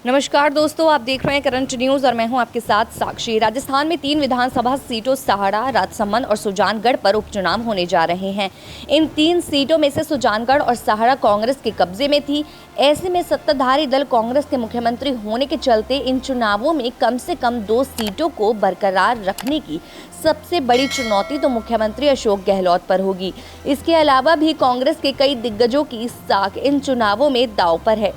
नमस्कार दोस्तों, आप देख रहे हैं करंट न्यूज और मैं हूं आपके साथ साक्षी। राजस्थान में 3 विधानसभा सीटों सहाड़ा, राजसमंद और सुजानगढ़ पर उपचुनाव होने जा रहे हैं। इन 3 सीटों में से सुजानगढ़ और सहाड़ा कांग्रेस के कब्जे में थी। ऐसे में सत्ताधारी दल कांग्रेस के मुख्यमंत्री होने के चलते इन चुनावों में कम से कम 2 सीटों को बरकरार रखने की सबसे बड़ी चुनौती तो मुख्यमंत्री अशोक गहलोत पर होगी। इसके अलावा भी कांग्रेस के कई दिग्गजों की साख इन चुनावों में दांव पर है।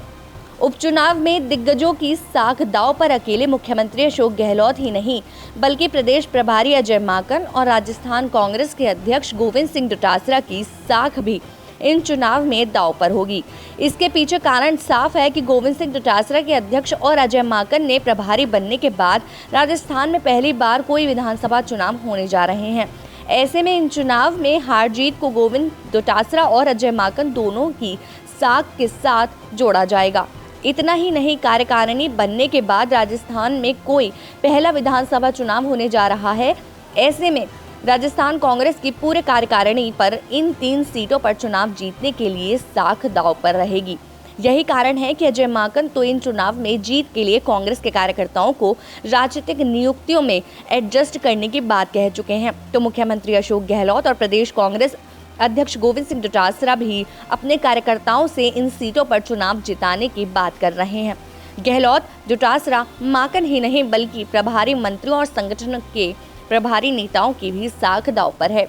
उपचुनाव में दिग्गजों की साख दांव पर अकेले मुख्यमंत्री अशोक गहलोत ही नहीं, बल्कि प्रदेश प्रभारी अजय माकन और राजस्थान कांग्रेस के अध्यक्ष गोविंद सिंह डोटासरा की साख भी इन चुनाव में दांव पर होगी। इसके पीछे कारण साफ है कि गोविंद सिंह डोटासरा के अध्यक्ष और अजय माकन ने प्रभारी बनने के बाद राजस्थान में पहली बार कोई विधानसभा चुनाव होने जा रहे हैं। ऐसे में इन चुनाव में हार जीत को गोविंद डोटासरा और अजय माकन दोनों की साख के साथ जोड़ा जाएगा। इतना ही नहीं, कार्यकारिणी बनने के बाद राजस्थान में कोई पहला विधानसभा चुनाव होने जा रहा है। ऐसे में राजस्थान कांग्रेस की पूरे कार्यकारिणी पर इन 3 सीटों पर चुनाव जीतने के लिए साख दांव पर रहेगी। यही कारण है कि अजय माकन तो इन चुनाव में जीत के लिए कांग्रेस के कार्यकर्ताओं को राजनीतिक नियुक्तियों में एडजस्ट करने की बात कह चुके हैं। तो मुख्यमंत्री अशोक गहलोत और प्रदेश कांग्रेस अध्यक्ष गोविंद सिंह डोटासरा भी अपने कार्यकर्ताओं से इन सीटों पर चुनाव जिताने की बात कर रहे हैं। गहलोत, डोटासरा, माकन ही नहीं बल्कि प्रभारी मंत्रियों और संगठन के प्रभारी नेताओं की भी साख दांव पर है।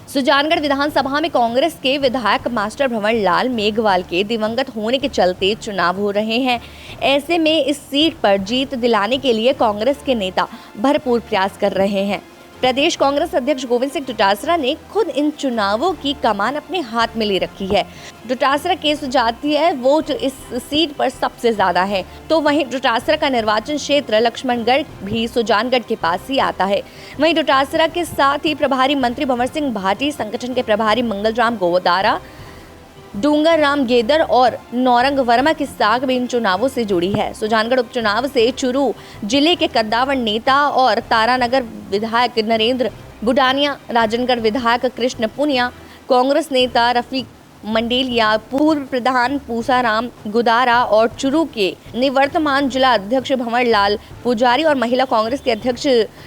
सुजानगढ़ विधानसभा में कांग्रेस के विधायक मास्टर भंवर लाल मेघवाल के दिवंगत होने के चलते चुनाव हो रहे हैं। ऐसे में इस सीट पर जीत दिलाने के लिए कांग्रेस के नेता भरपूर प्रयास कर रहे हैं। प्रदेश कांग्रेस अध्यक्ष गोविंद सिंह डोटासरा ने खुद इन चुनावों की कमान अपने हाथ में ले रखी है। डोटासरा के सुजातीय वोट इस सीट पर सबसे ज्यादा है, तो वहीं डोटासरा का निर्वाचन क्षेत्र लक्ष्मणगढ़ भी सुजानगढ़ के पास ही आता है। वहीं डोटासरा के साथ ही प्रभारी मंत्री भंवर सिंह भाटी, संगठन के प्रभारी मंगलराम गोदारा, डूंगर राम गेदर और नौरंग वर्मा की साख भी इन चुनावों से जुड़ी है। सुजानगढ़ उपचुनाव से चुरू जिले के कद्दावर नेता और तारानगर विधायक नरेंद्र बुडानिया, राजनगढ़ विधायक कृष्ण पुनिया, कांग्रेस नेता रफीक मंडेलिया, पूर्व प्रधान पूसाराम गुदारा और चुरू के निवर्तमान जिला अध्यक्ष भंवर लाल पुजारी और महिला कांग्रेस के अध्यक्ष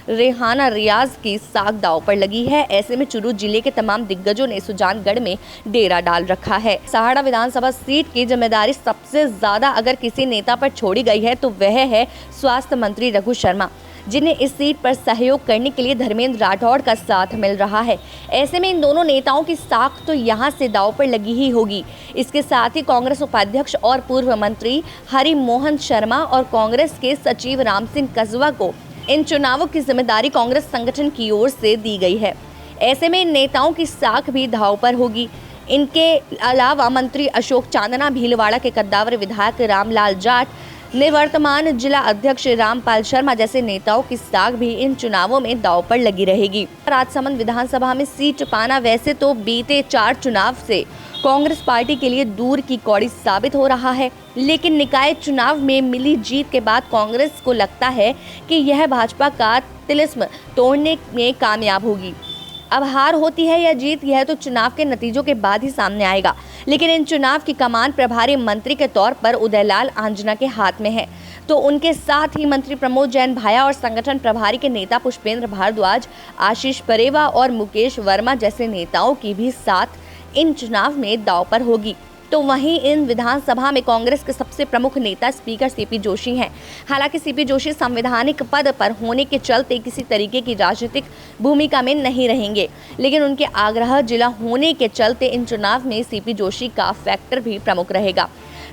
रेहाना रियाज की साख दांव पर लगी है। ऐसे में चुरू जिले के तमाम दिग्गजों ने सुजानगढ़ में डेरा डाल रखा है। सहाड़ा विधानसभा सीट की जिम्मेदारी सबसे ज्यादा अगर किसी नेता पर छोड़ी गई है तो वह है स्वास्थ्य मंत्री रघु शर्मा, जिन्हें इस सीट पर सहयोग करने के लिए धर्मेंद्र राठौड़ का साथ मिल रहा है। ऐसे में इन दोनों नेताओं की साख तो यहां से दांव पर लगी ही होगी। इसके साथ ही कांग्रेस उपाध्यक्ष और पूर्व मंत्री हरि मोहन शर्मा और कांग्रेस के सचिव राम सिंह कसवा को इन चुनावों की जिम्मेदारी कांग्रेस संगठन की ओर से दी गई है। ऐसे में इन नेताओं की साख भी दांव पर होगी। इनके अलावा मंत्री अशोक चांदना, भीलवाड़ा के कद्दावर विधायक रामलाल जाट, निवर्तमान जिला अध्यक्ष रामपाल शर्मा जैसे नेताओं की साख भी इन चुनावों में दांव पर लगी रहेगी। राजसमंद विधानसभा में सीट पाना वैसे तो बीते 4 चुनाव से कांग्रेस पार्टी के लिए दूर की कौड़ी साबित हो रहा है, लेकिन निकाय चुनाव में मिली जीत के बाद कांग्रेस को लगता है कि यह भाजपा का तिलिस्म तोड़ने में कामयाब होगी। अब हार होती है या जीत, यह तो चुनाव के नतीजों के बाद ही सामने आएगा, लेकिन इन चुनाव की कमान प्रभारी मंत्री के तौर पर उदयलाल आंजना के हाथ में है। तो उनके साथ ही मंत्री प्रमोद जैन भाया और संगठन प्रभारी के नेता पुष्पेंद्र भारद्वाज, आशीष परेवा और मुकेश वर्मा जैसे नेताओं की भी साथ इन चुनाव में दांव पर होगी। तो वहीं इन विधानसभा में कांग्रेस के सबसे प्रमुख नेता स्पीकर सीपी जोशी हैं। हालांकि सीपी जोशी संवैधानिक पद पर होने के चलते किसी तरीके की राजनीतिक भूमिका में नहीं रहेंगे, लेकिन उनके आग्रह जिला होने के चलते इन चुनाव में सीपी जोशी का फैक्टर भी प्रमुख रहेगा।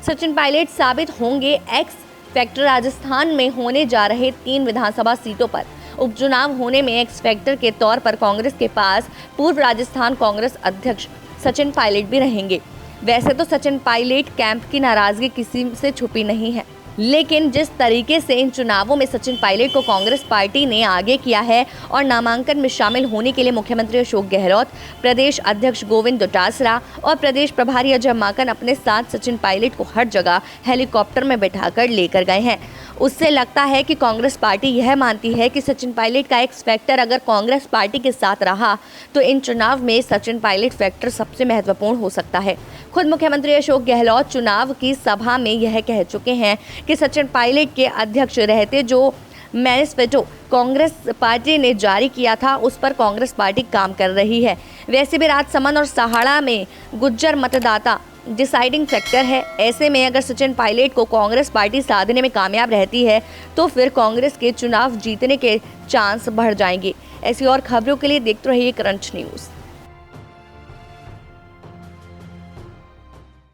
सचिन पायलट साबित होंगे एक्स फैक्टर। राजस्थान में होने जा रहे 3 विधानसभा सीटों पर उपचुनाव होने में एक्स फैक्टर के तौर पर कांग्रेस के पास पूर्व राजस्थान कांग्रेस अध्यक्ष सचिन पायलट भी रहेंगे। वैसे तो सचिन पायलट कैंप की नाराजगी किसी से छुपी नहीं है, लेकिन जिस तरीके से इन चुनावों में सचिन पायलट को कांग्रेस पार्टी ने आगे किया है और नामांकन में शामिल होने के लिए मुख्यमंत्री अशोक गहलोत, प्रदेश अध्यक्ष गोविंद डोटासरा और प्रदेश प्रभारी अजय माकन अपने साथ सचिन पायलट को हर जगह हेलीकॉप्टर में बैठाकर लेकर गए हैं, उससे लगता है कि कांग्रेस पार्टी यह मानती है कि सचिन पायलट का एक्स फैक्टर अगर कांग्रेस पार्टी के साथ रहा तो इन चुनाव में सचिन पायलट फैक्टर सबसे महत्वपूर्ण हो सकता है। खुद मुख्यमंत्री अशोक गहलोत चुनाव की सभा में यह कह चुके हैं कि सचिन पायलट के अध्यक्ष रहते जो मैनिफेस्टो कांग्रेस पार्टी ने जारी किया था उस पर कांग्रेस पार्टी काम कर रही है। वैसे भी राजसमंद और सहाड़ा में गुज्जर मतदाता डिसाइडिंग फैक्टर है। ऐसे में अगर सचिन पायलट को कांग्रेस पार्टी साधने में कामयाब रहती है तो फिर कांग्रेस के चुनाव जीतने के चांस बढ़ जाएंगे। ऐसी और खबरों के लिए देखते रहिए क्रंच न्यूज़।